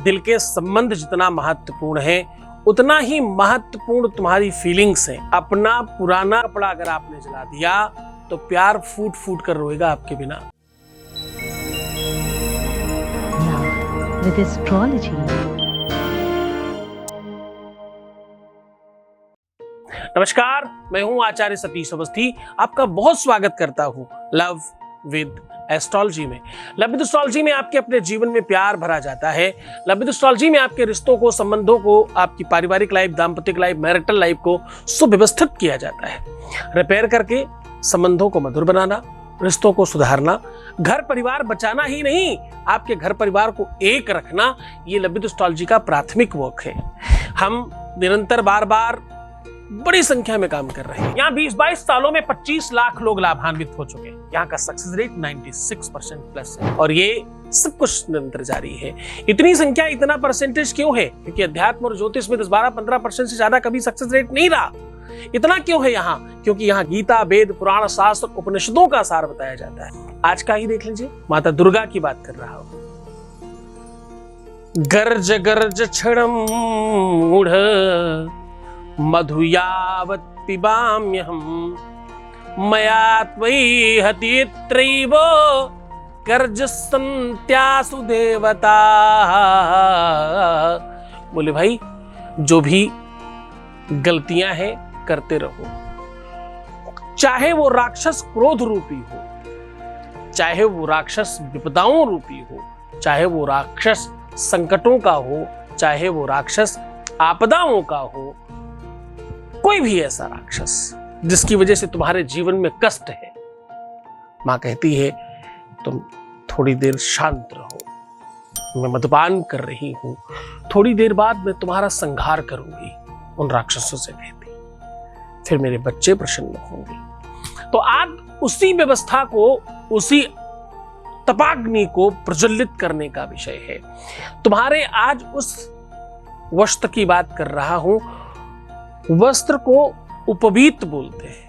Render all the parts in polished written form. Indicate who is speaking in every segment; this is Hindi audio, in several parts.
Speaker 1: दिल के संबंध जितना महत्वपूर्ण है, उतना ही महत्वपूर्ण तुम्हारी फीलिंग्स है। अपना पुराना कपड़ा अगर आपने जला दिया तो प्यार फूट फूट कर रोएगा आपके बिना।
Speaker 2: With astrology.
Speaker 1: नमस्कार, मैं हूं आचार्य सतीश अवस्थी। आपका बहुत स्वागत करता हूं लव विद एस्ट्रोलॉजी में। लव विद एस्ट्रोलॉजी में आपके अपने जीवन में प्यार भरा जाता है। लव विद एस्ट्रोलॉजी में आपके रिश्तों को, संबंधों को, आपकी पारिवारिक लाइफ, दाम्पत्य लाइफ, मैरिटल लाइफ को सुव्यवस्थित किया जाता है। रिपेयर करके संबंधों को मधुर बनाना, रिश्तों को सुधारना, घर परिवार बचाना ही नहीं, आपके घर परिवार को एक रखना, ये लव विद एस्ट्रोलॉजी का प्राथमिक वर्क है। हम निरंतर बार बार बड़ी संख्या में काम कर रहे हैं। यहाँ 20-22 सालों में 25 लाख लोग लाभान्वित हो चुके हैं। यहाँ का सक्सेस रेट 96% प्लस है और ये सब कुछ निरंतर जारी है। इतनी संख्या, इतना परसेंटेज क्यों है? क्योंकि अध्यात्म और ज्योतिष में 10-12-15% से ज्यादा कभी सक्सेस रेट नहीं रहा। इतना क्यों है यहाँ? क्योंकि यहाँ गीता, वेद, पुराण, शास्त्र, उपनिषदों का सार बताया जाता है। आज का ही देख लीजिए, माता दुर्गा की बात कर रहा हूं। गर्ज गर्ज क्षणम मूढ़ मधुयावत् पिबाम्यहम् मया त्वयि हतित्रैव गर्जसन्त्यासु देवता। बोले भाई, जो भी गलतियां हैं करते रहो, चाहे वो राक्षस क्रोध रूपी हो, चाहे वो राक्षस विपदाओं रूपी हो, चाहे वो राक्षस संकटों का हो, चाहे वो राक्षस आपदाओं का हो, कोई भी ऐसा राक्षस जिसकी वजह से तुम्हारे जीवन में कष्ट है, मां कहती है तुम थोड़ी देर शांत रहो, मैं मद्यपान कर रही हूं, थोड़ी देर बाद मैं तुम्हारा संहार करूंगी, उन राक्षसों से कहती, फिर मेरे बच्चे प्रसन्न होंगे। तो आज उसी व्यवस्था को, उसी तपाग्नि को प्रज्वलित करने का विषय है। तुम्हारे आज उस वस्त्र की बात कर रहा हूं। वस्त्र को उपवीत बोलते हैं,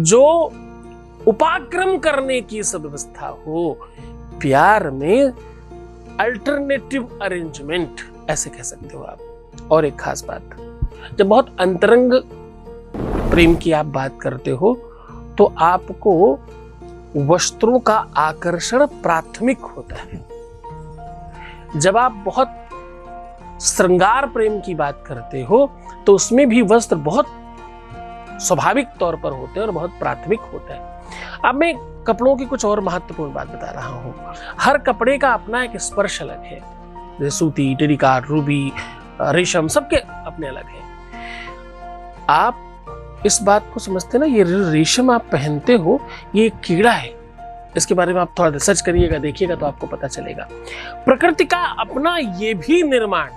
Speaker 1: जो उपाक्रम करने की व्यवस्था हो। प्यार में अल्टरनेटिव अरेंजमेंट ऐसे कह सकते हो आप। और एक खास बात, जब बहुत अंतरंग प्रेम की आप बात करते हो तो आपको वस्त्रों का आकर्षण प्राथमिक होता है। जब आप बहुत श्रृंगार प्रेम की बात करते हो तो उसमें भी वस्त्र बहुत स्वाभाविक तौर पर होते हैं और बहुत प्राथमिक होता है। अब मैं कपड़ों की कुछ और महत्वपूर्ण बात बता रहा हूं। हर कपड़े का अपना एक स्पर्श अलग है, जैसे सूती, टेरिकॉट, रूबी, रेशम, सबके अपने अलग है। आप इस बात को समझते ना, ये रेशम आप पहनते हो, ये एक कीड़ा है। इसके बारे में आप थोड़ा रिसर्च करिएगा, देखिएगा तो आपको पता चलेगा। प्रकृति का अपना ये भी निर्माण,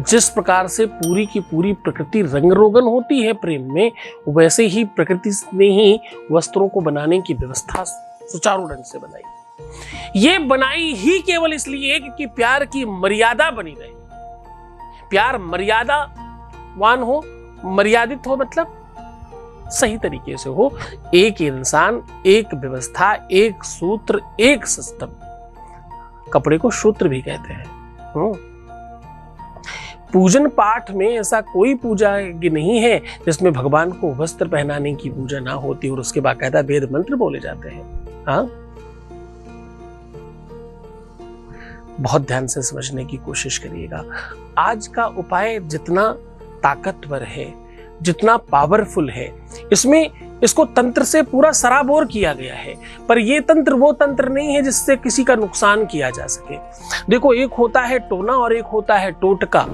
Speaker 1: जिस प्रकार से पूरी की पूरी प्रकृति रंग रोगन होती है प्रेम में, वैसे ही प्रकृति ने ही वस्त्रों को बनाने की व्यवस्था सुचारू ढंग से बनाई। ये बनाई ही केवल इसलिए क्योंकि प्यार की मर्यादा बनी रहे। प्यार मर्यादावान हो, मर्यादित हो, मतलब सही तरीके से हो। एक इंसान, एक व्यवस्था, एक सूत्र, एक सिस्टम। कपड़े को सूत्र भी कहते हैं। पूजन पाठ में ऐसा कोई पूजा नहीं है जिसमें भगवान को वस्त्र पहनाने की पूजा ना होती और उसके बाकायदा वेद मंत्र बोले जाते हैं। हाँ, बहुत ध्यान से समझने की कोशिश करिएगा। आज का उपाय जितना ताकतवर है, जितना पावरफुल है, इसको तंत्र से पूरा सराबोर किया गया है। पर यह तंत्र वो तंत्र नहीं है जिससे किसी का नुकसान किया जा सके। देखो, एक होता है टोना और एक होता है टोटका।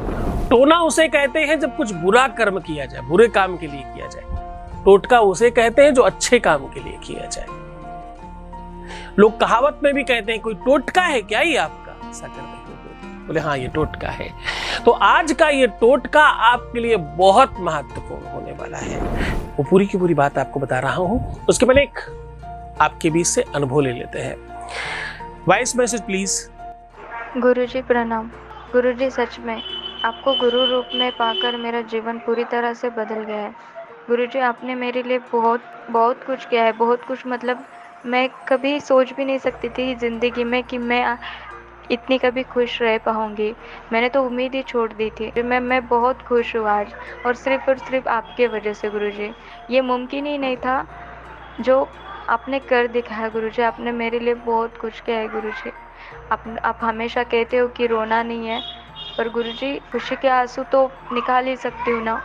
Speaker 1: टोना उसे कहते हैं जब कुछ बुरा कर्म किया जाए, बुरे काम के लिए किया जाए। टोटका उसे कहते हैं जो अच्छे काम के लिए किया जाए। लोग कहावत में भी कहते हैं, कोई टोटका है क्या ये आपका, ऐसा कर रहे हो? बोले हाँ, ये टोटका है। तो आज का ये टोटका आपके लिए बहुत महत्वपूर्ण होने वाला है। वो पूरी की पूरी बात आपको बता रहा हूं। उसके पहले एक आपके बीच से अनुभव ले लेते हैं। Voice message please.
Speaker 3: गुरुजी प्रणाम। गुरुजी, सच में आपको गुरु रूप में पाकर मेरा जीवन पूरी तरह से बदल गया है। गुरुजी, आपने मेरे लिए बहुत कुछ किया है। बहुत कुछ मतलब मैं कभी सोच भी नहीं सकती थी ज़िंदगी में कि मैं इतनी कभी खुश रह पाऊँगी। मैंने तो उम्मीद ही छोड़ दी थी। मैं बहुत खुश हूँ आज, और सिर्फ़ आपके वजह से गुरुजी। ये मुमकिन ही नहीं था जो आपने कर दिखाया गुरुजी। आपने मेरे लिए बहुत कुछ किया है गुरुजी। आप हमेशा कहते हो कि रोना नहीं है, पर गुरुजी खुशी के आंसू तो निकाल ही सकती हूँ ना।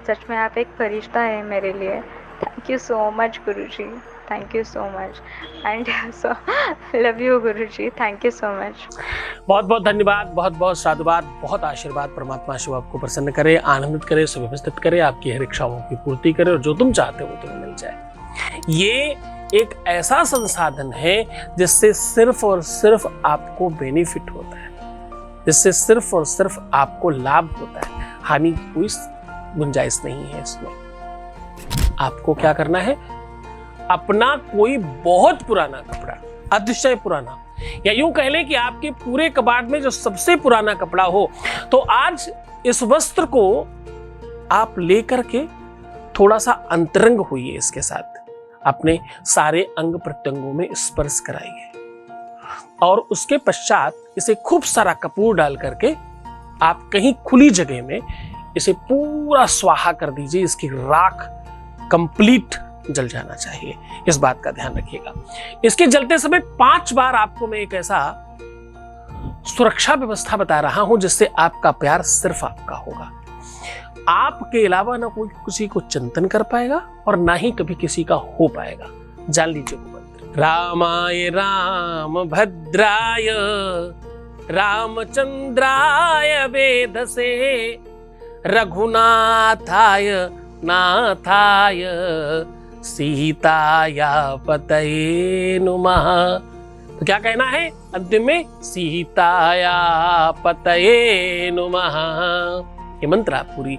Speaker 3: सच में आप एक फरिश्ता है मेरे लिए। Thank you so much Guruji, thank you so much, and so love you Guruji, thank you so much.
Speaker 1: बहुत बहुत धन्यवाद, बहुत बहुत साधुवाद, बहुत आशीर्वाद। परमात्मा शिव आपको प्रसन्न करे, आनंदित करे, सुव्यवस्थित करे, आपकी हर इच्छाओं की पूर्ति करे, और जो तुम चाहते हो तुम्हें मिल जाए। ये एक ऐसा संसाधन है जिससे सिर्फ और सिर्फ आपको बेनिफिट होता है, जिससे सिर्फ और सिर्फ आपको लाभ होता है। हानि की कोई गुंजाइश नहीं है इसमें। आपको क्या करना है, अपना कोई बहुत पुराना कपड़ा, अतिशय पुराना, या यूं कह लें कि आपके पूरे कबाड़ में जो सबसे पुराना कपड़ा हो, तो आज इस वस्त्र को आप लेकर के थोड़ा सा अंतरंग होइए, इसके साथ अपने सारे अंग प्रत्यंगों में स्पर्श कराइए, और उसके पश्चात इसे खूब सारा कपूर डाल करके आप कहीं खुली जगह में इसे पूरा स्वाहा कर दीजिए। इसकी राख कंप्लीट जल जाना चाहिए, इस बात का ध्यान रखिएगा। इसके जलते समय 5 बार आपको मैं एक ऐसा सुरक्षा व्यवस्था बता रहा हूं जिससे आपका प्यार सिर्फ आपका होगा। आपके अलावा ना कोई किसी को चिंतन कर पाएगा और ना ही कभी किसी का हो पाएगा। जान लीजिए वो मंत्र। रामाय राम भद्राय रामचंद्राय वेधसे रघुनाथाय नाथाय सीताया पतये नुमः। तो क्या कहना है अंतिम में? सीताया पतये नुमः। ये मंत्र आप पूरी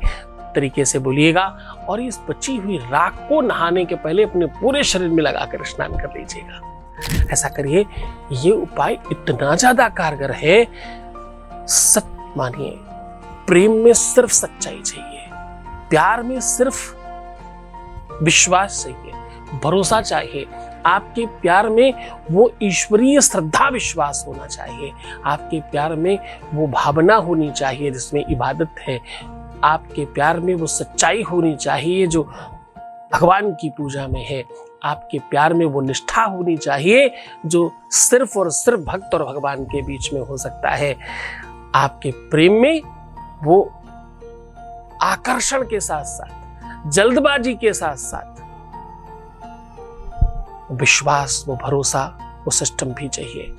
Speaker 1: तरीके से बोलिएगा, और इस बची हुई राख को नहाने के पहले अपने पूरे शरीर में लगाकर स्नान कर लीजिएगा। ऐसा करिए। ये उपाय इतना ज्यादा कारगर है, सच मानिए, प्रेम में सिर्फ सच्चाई चाहिए, प्यार में सिर्फ विश्वास चाहिए, भरोसा चाहिए। आपके प्यार में वो ईश्वरीय श्रद्धा विश्वास होना चाहिए, आपके प्यार में वो भावना होनी चाहिए जिसमें इबादत है, आपके प्यार में वो सच्चाई होनी चाहिए जो भगवान की पूजा में है, आपके प्यार में वो निष्ठा होनी चाहिए जो सिर्फ और सिर्फ भक्त और भगवान के बीच में हो सकता है। आपके प्रेम में वो आकर्षण के साथ साथ, जल्दबाजी के साथ साथ विश्वास, वो भरोसा, वो सिस्टम भी चाहिए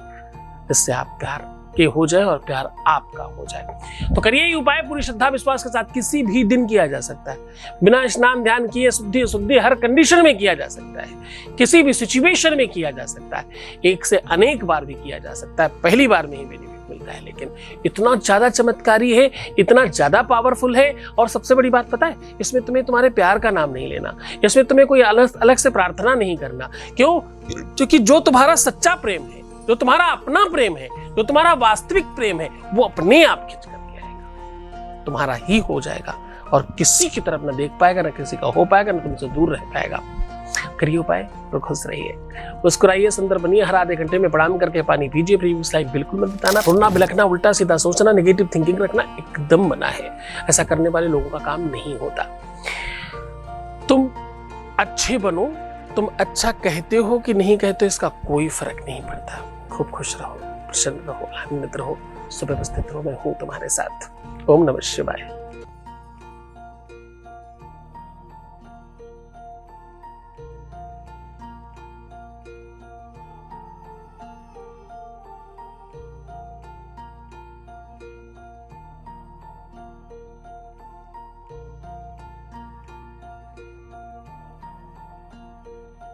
Speaker 1: जिससे आप प्यार के हो जाए और प्यार आपका हो जाए। तो करिए ये उपाय पूरी श्रद्धा विश्वास के साथ। किसी भी दिन किया जा सकता है, बिना स्नान ध्यान किए शुद्धि हर कंडीशन में किया जा सकता है, किसी भी सिचुएशन में किया जा सकता है, एक से अनेक बार भी किया जा सकता है। पहली बार में ही बेनिफिट मिलता है, लेकिन इतना ज्यादा चमत्कारी है, इतना ज्यादा पावरफुल है। और सबसे बड़ी बात पता है, इसमें तुम्हें तुम्हारे प्यार का नाम नहीं लेना, इसमें तुम्हें कोई अलग से प्रार्थना नहीं करना। क्यों? क्योंकि जो तुम्हारा सच्चा प्रेम है, जो तुम्हारा अपना प्रेम है, जो तुम्हारा वास्तविक प्रेम है, वो अपने आप खिंच करके आएगा, तुम्हारा ही हो जाएगा, और किसी की तरफ न देख पाएगा, न किसी का हो पाएगा, न तुमसे दूर रह पाएगा। करिए उपाय तो खुश रहिए, मुस्कुराइए, सुंदर बनिए। हर आधे घंटे में प्रणाम करके पानी पीजिए। प्रीवियस लाइफ बिल्कुल मत बताना, रोना बिलखना, उल्टा सीधा सोचना, नेगेटिव थिंकिंग रखना एकदम मना है। ऐसा करने वाले लोगों का काम नहीं होता। तुम अच्छे बनो, तुम अच्छा कहते हो कि नहीं कहते इसका कोई फर्क नहीं पड़ता। खूब खुश रहो, प्रसन्न रहो, आनंदित रहो, सुव्यवस्थित रहो। मैं हूं तुम्हारे साथ। ओम नमः शिवाय।